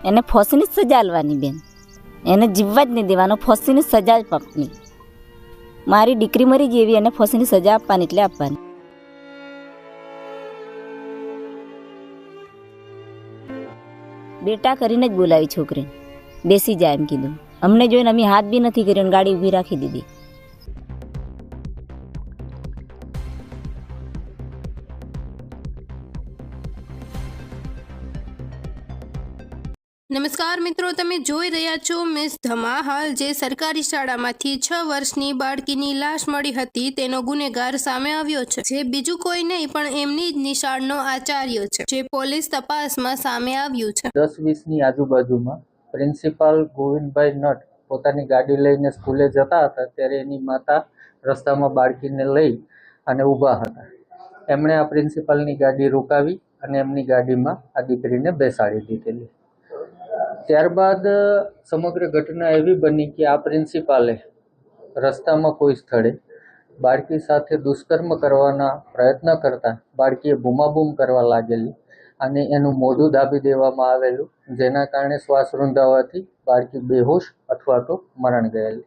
એને ફાંસીની સજા આલવાની બેન, એને જીવવા જ નહીં દેવાનો, ફાંસીની સજા જ આપવાની. મારી દીકરી મરી ગઈ એવી એને ફાંસીની સજા આપવાની એટલે આપવાની. બેટા કરીને જ બોલાવી છોકરીને, બેસી જાય એમ કીધું. અમને જોઈને અમે હાથ બી નથી કર્યો, ગાડી ઊભી રાખી દીધી. નમસ્કાર મિત્રો, તમે જોઈ રહ્યા છો મિસ ધમાહાલ. જે સરકારી શાળામાંથી 6 વર્ષની બાળકીની લાશ મળી હતી તેનો ગુનેગાર સામે આવ્યો છે, જે બીજું કોઈ નહીં પણ એમની જ નિશાળનો આચાર્ય છે, જે પોલીસ તપાસમાં સામે આવ્યું છે. 10-20ની આજુબાજુમાં પ્રિન્સિપાલ ગોવિંદભાઈ નટ પોતાની ગાડી લઈને સ્કૂલે જતા હતા ત્યારે એની માતા રસ્તામાં બાળકીને લઈ અને ઊભા હતા. એમણે આ પ્રિન્સિપાલની ગાડી રોકાવી અને એમની ગાડીમાં આ દીકરીને બેસાડી દીધેલી. ત્યારબાદ સમગ્ર ઘટના એવી બની કે આ પ્રિન્સિપાલે રસ્તામાં કોઈ સ્થળે બાળકી સાથે દુષ્કર્મ કરવાના પ્રયત્ન કરતા બાળકીએ બૂમાબૂમ કરવા લાગેલી અને એનું મોઢું દાબી દેવામાં આવેલું, જેના કારણે શ્વાસ રૂંધાવાથી બાળકી બેહોશ અથવા તો મરણ ગયેલી.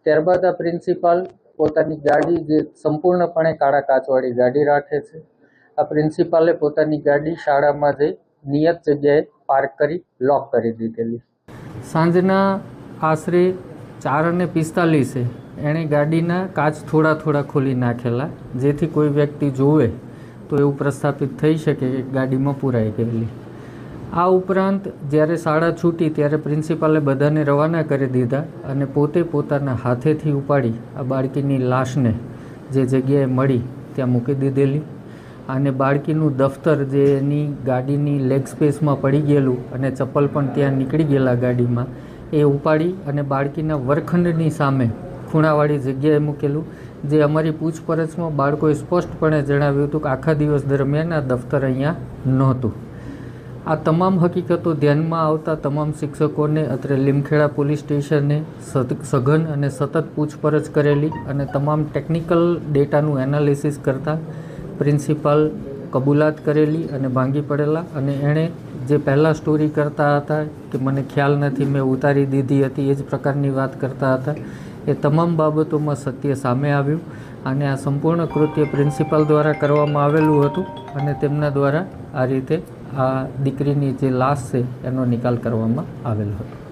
ત્યારબાદ આ પ્રિન્સિપાલ પોતાની ગાડી, જે સંપૂર્ણપણે કાળા કાચવાળી ગાડી રાખે છે, આ પ્રિન્સિપાલે પોતાની ગાડી શાળામાં જઈ નિયત જગ્યાએ પાર્ક કરી લોક કરી દીધેલી. સાંજના આશરે 4:45 એણે ગાડીના કાચ થોડા ખોલી નાખેલા, જેથી કોઈ વ્યક્તિ જોવે તો એવું પ્રસ્થાપિત થઈ શકે કે ગાડીમાં પૂરાઈ ગયેલી. આ ઉપરાંત જ્યારે શાળા છૂટી ત્યારે પ્રિન્સિપાલે બધાને રવાના કરી દીધા અને પોતે પોતાના હાથેથી ઉપાડી આ બાળકીની લાશને જે જગ્યાએ મળી ત્યાં મૂકી દીધેલી. અને બાળકીનું દફતર જે એની ગાડીની લેગ સ્પેસમાં પડી ગયેલું અને ચપ્પલ પણ ત્યાં નીકળી ગયેલા ગાડીમાં, એ ઉપાડી અને બાળકીના વર્ગખંડની સામે ખૂણાવાળી જગ્યાએ મૂકેલું. જે અમારી પૂછપરછમાં બાળકોએ સ્પષ્ટપણે જણાવ્યું હતું કે આખા દિવસ દરમિયાન આ દફતર અહીંયા નહોતું. આ તમામ હકીકતો ધ્યાનમાં આવતા તમામ શિક્ષકોને અત્રે લીમખેડા પોલીસ સ્ટેશને સઘન અને સતત પૂછપરછ કરેલી અને તમામ ટેકનિકલ ડેટાનું એનાલિસિસ કરતાં પ્રિન્સિપાલ કબૂલાત કરેલી અને ભાંગી પડેલા. અને એણે જે પહેલાં સ્ટોરી કરતા હતા કે મને ખ્યાલ નથી, મેં ઉતારી દીધી હતી, એ જ પ્રકારની વાત કરતા હતા. એ તમામ બાબતોમાં સત્ય સામે આવ્યું અને આ સંપૂર્ણ કૃત્ય પ્રિન્સિપાલ દ્વારા કરવામાં આવેલું હતું અને તેમના દ્વારા આ રીતે આ દીકરીની જે લાશ છે એનો નિકાલ કરવામાં આવેલો હતો.